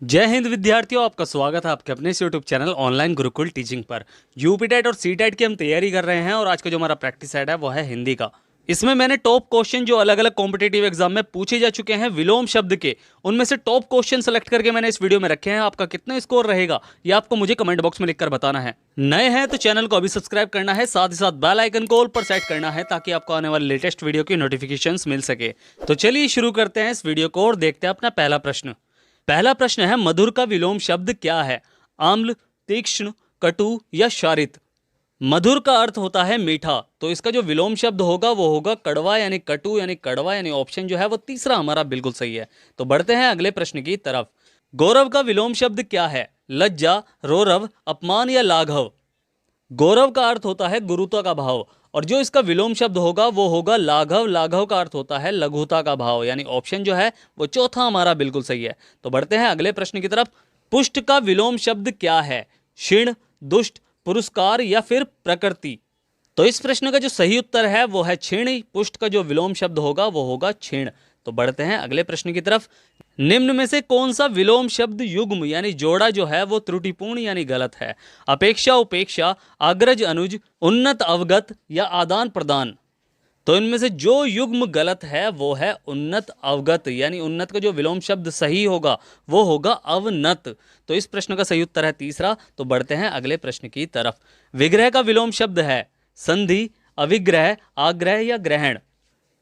जय हिंद विद्यार्थियों, आपका स्वागत है आपके अपने इस YouTube channel online Gurukul teaching पर। यूपी टेट और सी टेट की हम तैयारी कर रहे हैं और आज का जो हमारा प्रैक्टिस सेट है वो है हिंदी का। इसमें मैंने टॉप क्वेश्चन जो अलग अलग कॉम्पिटेटिव एग्जाम में पूछे जा चुके हैं विलोम शब्द के, उनमें से टॉप क्वेश्चन सेलेक्ट करके मैंने इस वीडियो में रखे हैं। आपका कितना स्कोर रहेगा ये आपको मुझे कमेंट बॉक्स में लिखकर बताना है। नए हैं तो चैनल को अभी सब्सक्राइब करना है, साथ ही साथ बेल आइकन को ऑल पर सेट करना है ताकि आपको आने वाले लेटेस्ट वीडियो की नोटिफिकेशंस मिल सके। तो चलिए शुरू करते हैं इस वीडियो को और देखते हैं अपना पहला प्रश्न। पहला प्रश्न है, मधुर का विलोम शब्द क्या है? आम्ल, तीक्ष्ण, कटु या शारित। मधुर का अर्थ होता है मीठा, तो इसका जो विलोम शब्द होगा वो होगा कड़वा यानी कटु यानी कड़वा, यानी ऑप्शन जो है वो तीसरा हमारा बिल्कुल सही है। तो बढ़ते हैं अगले प्रश्न की तरफ। गौरव का विलोम शब्द क्या है? लज्जा, रौरव, अपमान या लाघव। गौरव का अर्थ होता है गुरुता का भाव, और जो इसका विलोम शब्द होगा वो होगा लाघव। लाघव का अर्थ होता है लघुता का भाव, यानी ऑप्शन जो है वो चौथा हमारा बिल्कुल सही है। तो बढ़ते हैं अगले प्रश्न की तरफ। पुष्ट का विलोम शब्द क्या है? क्षीण, दुष्ट, पुरस्कार या फिर प्रकृति। तो इस प्रश्न का जो सही उत्तर है वो है क्षीण। पुष्ट का जो विलोम शब्द होगा वो होगा क्षीण। तो बढ़ते हैं अगले प्रश्न की तरफ। निम्न में से कौन सा विलोम शब्द युग्म यानी जोड़ा जो है वो त्रुटिपूर्ण यानी गलत है? अपेक्षा, उपेक्षा, अग्रज, अनुज, उन्नत, अवगत या आदान प्रदान। तो इनमें से जो युग्म गलत है वो है उन्नत अवगत, यानी उन्नत का जो विलोम शब्द सही होगा वो होगा अवनत। तो इस प्रश्न का सही उत्तर है तीसरा। तो बढ़ते हैं अगले प्रश्न की तरफ। विग्रह का विलोम शब्द है संधि, अविग्रह, आग्रह या ग्रहण।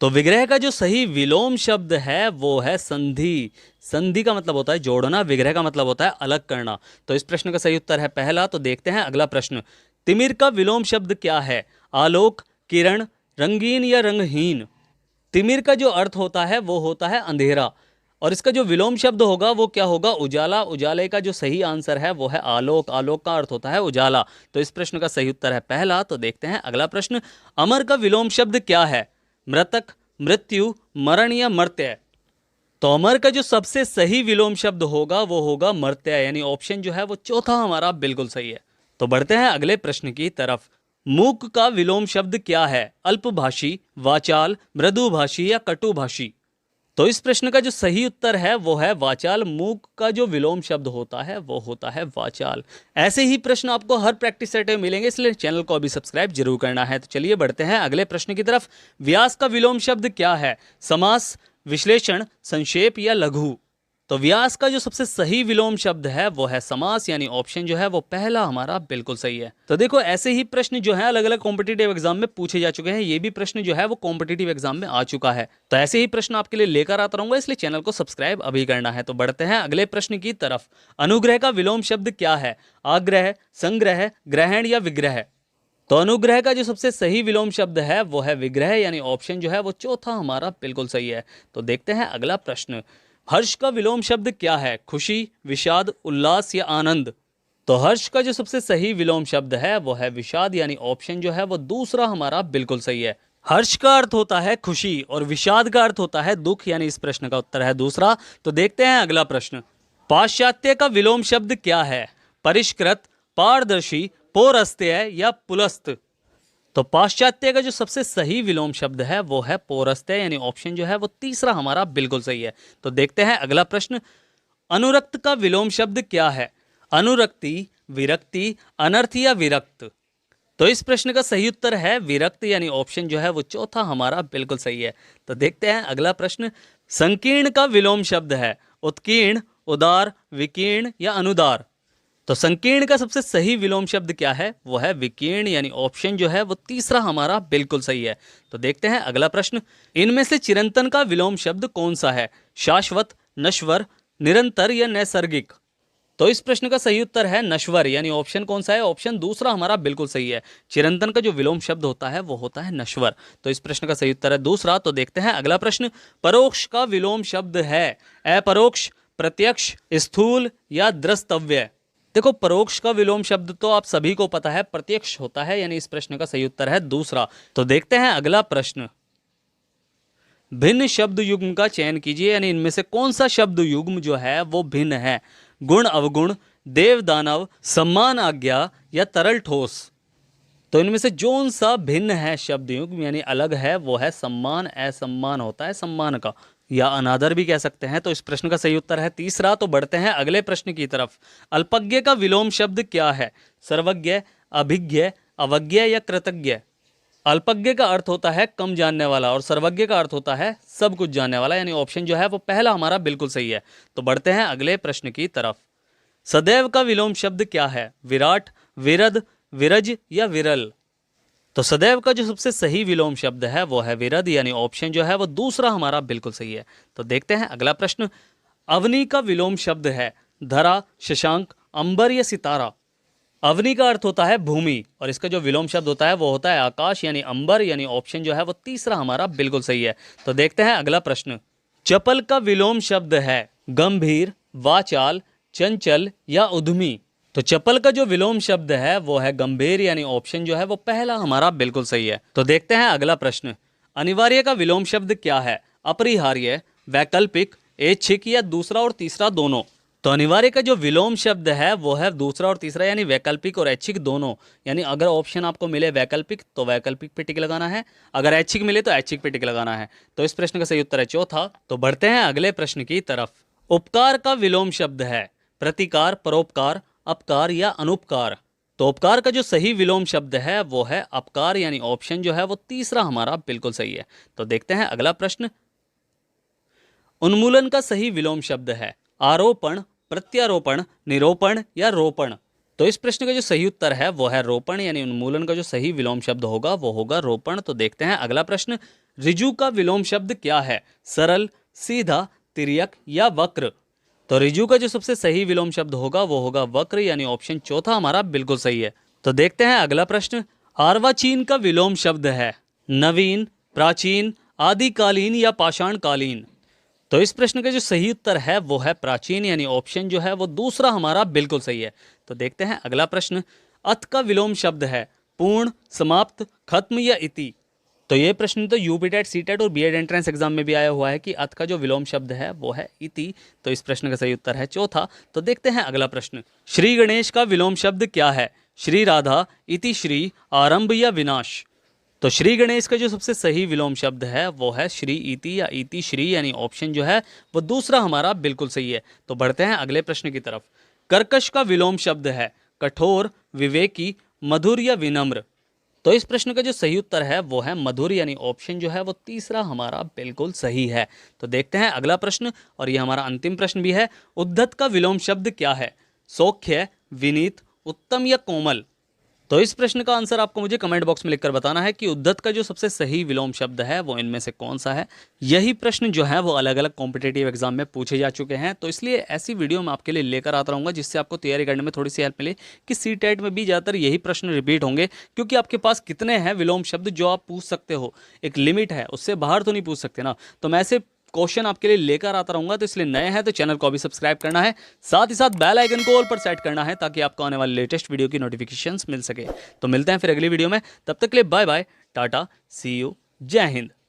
तो विग्रह का जो सही विलोम शब्द है वो है संधि। संधि का मतलब होता है जोड़ना, विग्रह का मतलब होता है अलग करना। तो इस प्रश्न का सही उत्तर है पहला। तो देखते हैं अगला प्रश्न। तिमिर का विलोम शब्द क्या है? आलोक, किरण, रंगीन या रंगहीन। तिमिर का जो अर्थ होता है वो होता है अंधेरा, और इसका जो विलोम शब्द होगा वो क्या होगा? उजाला। उजाले का जो सही आंसर है वो है आलोक। आलोक का अर्थ होता है उजाला। तो इस प्रश्न का सही उत्तर है पहला। तो देखते हैं अगला प्रश्न। अमर का विलोम शब्द क्या है? मृतक, मृत्यु, मरण या मर्त्य। तो अमर का जो सबसे सही विलोम शब्द होगा वो होगा मर्त्य, यानी ऑप्शन जो है वो चौथा हमारा बिल्कुल सही है। तो बढ़ते हैं अगले प्रश्न की तरफ। मूक का विलोम शब्द क्या है? अल्पभाषी, वाचाल, मृदुभाषी या कटुभाषी। तो इस प्रश्न का जो सही उत्तर है वो है वाचाल। मूक का जो विलोम शब्द होता है वो होता है वाचाल। ऐसे ही प्रश्न आपको हर प्रैक्टिस सेट में मिलेंगे, इसलिए चैनल को अभी सब्सक्राइब जरूर करना है। तो चलिए बढ़ते हैं अगले प्रश्न की तरफ। व्यास का विलोम शब्द क्या है? समास, विश्लेषण, संक्षेप या लघु। तो व्यास का जो सबसे सही विलोम शब्द है वो है समास, यानी ऑप्शन जो है वो पहला हमारा बिल्कुल सही है। तो देखो ऐसे ही प्रश्न जो है अलग अलग कॉम्पिटिटिव एग्जाम में पूछे जा चुके हैं। ये भी प्रश्न जो है वो कॉम्पिटिटिव एग्जाम में आ चुका है। तो ऐसे ही प्रश्न आपके लिए लेकर आता रहूंगा, इसलिए चैनल को सब्सक्राइब अभी करना है। तो बढ़ते हैं अगले प्रश्न की तरफ। अनुग्रह का विलोम शब्द क्या है? आग्रह, संग्रह, ग्रहण या विग्रह। तो अनुग्रह का जो सबसे सही विलोम शब्द है वो है विग्रह, यानी ऑप्शन जो है वो चौथा हमारा बिल्कुल सही है। तो देखते हैं अगला प्रश्न। हर्ष का विलोम शब्द क्या है? खुशी, विषाद, उल्लास या आनंद। तो हर्ष का जो सबसे सही विलोम शब्द है वो है विषाद, यानी ऑप्शन जो है वो दूसरा हमारा बिल्कुल सही है। हर्ष का अर्थ होता है खुशी और विषाद का अर्थ होता है दुख, यानी इस प्रश्न का उत्तर है दूसरा। तो देखते हैं अगला प्रश्न। पाश्चात्य का विलोम शब्द क्या है? परिष्कृत, पारदर्शी, पौरस्त्य या पुलस्त। तो पाश्चात्य का जो सबसे सही विलोम शब्द है वो है पौरस्त्य, यानी ऑप्शन जो है वो तीसरा हमारा बिल्कुल सही है। तो देखते हैं अगला प्रश्न। अनुरक्त का विलोम शब्द क्या है? अनुरक्ति, विरक्ति, अनर्थ या विरक्त। तो इस प्रश्न का सही उत्तर है विरक्त, यानी ऑप्शन जो है वो चौथा हमारा बिल्कुल सही है। तो देखते हैं अगला प्रश्न। संकीर्ण का विलोम शब्द है उत्कीर्ण, उदार, विकीर्ण या अनुदार। तो संकीर्ण का सबसे सही विलोम शब्द क्या है? वो है विकीर्ण, यानी ऑप्शन जो है वो तीसरा हमारा बिल्कुल सही है। तो देखते हैं अगला प्रश्न। इनमें से चिरंतन का विलोम शब्द कौन सा है? शाश्वत, नश्वर, निरंतर या नैसर्गिक। तो इस प्रश्न का सही उत्तर है नश्वर, यानी ऑप्शन कौन सा है? ऑप्शन दूसरा हमारा बिल्कुल सही है। चिरंतन का जो विलोम शब्द होता है वो होता है नश्वर। तो इस प्रश्न का सही उत्तर है दूसरा। तो देखते हैं अगला प्रश्न। परोक्ष का विलोम शब्द है अपरोक्ष, प्रत्यक्ष, स्थूल या द्रस्तव्य। देखो परोक्ष का विलोम शब्द तो आप सभी को पता है प्रत्यक्ष होता है, यानी इस प्रश्न का सही उत्तर है दूसरा। तो देखते हैं अगला प्रश्न। भिन्न शब्द युग्म का चयन कीजिए, यानी इनमें से कौन सा शब्द युग्म जो है वो भिन्न है? गुण, अवगुण, देव, दानव, सम्मान, आज्ञा या तरल, ठोस। तो इनमें से कौन सा भिन्न है शब्द युग्म यानी अलग है? वो है सम्मान। असम्मान होता है सम्मान का। या अनादर भी कह सकते हैं। तो इस प्रश्न का सही उत्तर है तीसरा। तो बढ़ते हैं अगले प्रश्न की तरफ। अल्पज्ञ का विलोम शब्द क्या है? सर्वज्ञ, अभिज्ञ, अवज्ञ या कृतज्ञ? अल्पज्ञ का अर्थ होता है कम जानने वाला और सर्वज्ञ का अर्थ होता है सब कुछ जानने वाला, यानी ऑप्शन जो है वो पहला हमारा बिल्कुल सही है। तो बढ़ते हैं अगले प्रश्न की तरफ। सदैव का विलोम शब्द क्या है? विराट, विरध, विरज या विरल? तो सदैव का जो सबसे सही विलोम शब्द है वो है विरध, यानी ऑप्शन जो है वो दूसरा हमारा बिल्कुल सही है। तो देखते हैं अगला प्रश्न। अवनी का विलोम शब्द है धरा, शशांक, अंबर या सितारा? अवनी का अर्थ होता है भूमि और इसका जो विलोम शब्द होता है वो होता है आकाश, यानी अंबर, यानी ऑप्शन जो है वो तीसरा हमारा बिल्कुल सही है। तो देखते हैं अगला प्रश्न। चपल का विलोम शब्द है गंभीर, वाचाल, चंचल या उद्यमी? तो चपल का जो विलोम शब्द है वो है गंभीर, यानी ऑप्शन जो है वो पहला हमारा बिल्कुल सही है। तो देखते हैं अगला प्रश्न। अनिवार्य का विलोम शब्द क्या है? अपरिहार्य, वैकल्पिक, ऐच्छिक या दूसरा और तीसरा दोनों? तो अनिवार्य का जो विलोम शब्द है वो है दूसरा और तीसरा, यानी वैकल्पिक और ऐच्छिक दोनों। यानी अगर ऑप्शन आपको मिले वैकल्पिक तो वैकल्पिक पे टिक लगाना है, अगर ऐच्छिक मिले तो ऐच्छिक पे टिक लगाना है। तो इस प्रश्न का सही उत्तर है चौथा। तो बढ़ते हैं अगले प्रश्न की तरफ। उपकार का विलोम शब्द है प्रतिकार, परोपकार, अपकार या अनुपकार? तो उपकार का जो सही विलोम शब्द है वो है अपकार, यानी ऑप्शन जो है वो तीसरा हमारा बिल्कुल सही है। तो देखते हैं अगला प्रश्न। उन्मूलन का सही विलोम शब्द है आरोपण, प्रत्यारोपण, निरोपण या रोपण? तो इस प्रश्न का जो सही उत्तर है वो है रोपण, यानी उन्मूलन का जो सही विलोम शब्द होगा वो होगा रोपण। तो देखते हैं अगला प्रश्न। ऋजु का विलोम शब्द क्या है? सरल, सीधा, तिर्यक या वक्र? तो ऋजु का जो सबसे सही विलोम शब्द होगा वो होगा वक्र, यानी ऑप्शन चौथा हमारा बिल्कुल सही है। तो देखते हैं अगला प्रश्न। अर्वाचीन का विलोम शब्द है नवीन, प्राचीन, आदिकालीन या पाषाणकालीन? तो इस प्रश्न का जो सही उत्तर है वो है प्राचीन, यानी ऑप्शन जो है वो दूसरा हमारा बिल्कुल सही है। तो देखते हैं अगला प्रश्न। अथ का विलोम शब्द है पूर्ण, समाप्त, खत्म या इति? तो ये प्रश्न तो यूपीटेट, सीटेट और बीएड एंट्रेंस एग्जाम में भी आया हुआ है कि अथ का जो विलोम शब्द है वो है इति। तो इस प्रश्न का सही उत्तर है चौथा। तो देखते हैं अगला प्रश्न। श्री गणेश का विलोम शब्द क्या है? श्री राधा, इति श्री, आरंभ या विनाश? तो श्री गणेश का जो सबसे सही विलोम शब्द है वो है श्री इति या इति श्री, यानी ऑप्शन जो है वो दूसरा हमारा बिल्कुल सही है। तो बढ़ते हैं अगले प्रश्न की तरफ। कर्कश का विलोम शब्द है कठोर, विवेकी, मधुर या विनम्र? तो इस प्रश्न का जो सही उत्तर है वो है मधुर, यानी ऑप्शन जो है वो तीसरा हमारा बिल्कुल सही है। तो देखते हैं अगला प्रश्न और ये हमारा अंतिम प्रश्न भी है। उद्धत का विलोम शब्द क्या है? सौख्य, विनीत, उत्तम या कोमल? तो इस प्रश्न का आंसर आपको मुझे कमेंट बॉक्स में लिखकर बताना है कि उद्धत का जो सबसे सही विलोम शब्द है वो इनमें से कौन सा है। यही प्रश्न जो है वो अलग अलग कॉम्पिटेटिव एग्जाम में पूछे जा चुके हैं, तो इसलिए ऐसी वीडियो मैं आपके लिए लेकर आता रहूँगा जिससे आपको तैयारी करने में थोड़ी सी हेल्प मिले कि सीटेट में भी ज़्यादातर यही प्रश्न रिपीट होंगे, क्योंकि आपके पास कितने हैं विलोम शब्द जो आप पूछ सकते हो, एक लिमिट है, उससे बाहर तो नहीं पूछ सकते ना। तो मैं ऐसे क्वेश्चन आपके लिए लेकर आता रहूंगा, तो इसलिए नए हैं तो चैनल को अभी सब्सक्राइब करना है, साथ ही साथ बेल आइकन को ऑल पर सेट करना है ताकि आपको आने वाले लेटेस्ट वीडियो की नोटिफिकेशंस मिल सके। तो मिलते हैं फिर अगली वीडियो में, तब तक के लिए बाय बाय, टाटा, सी यू, जय हिंद।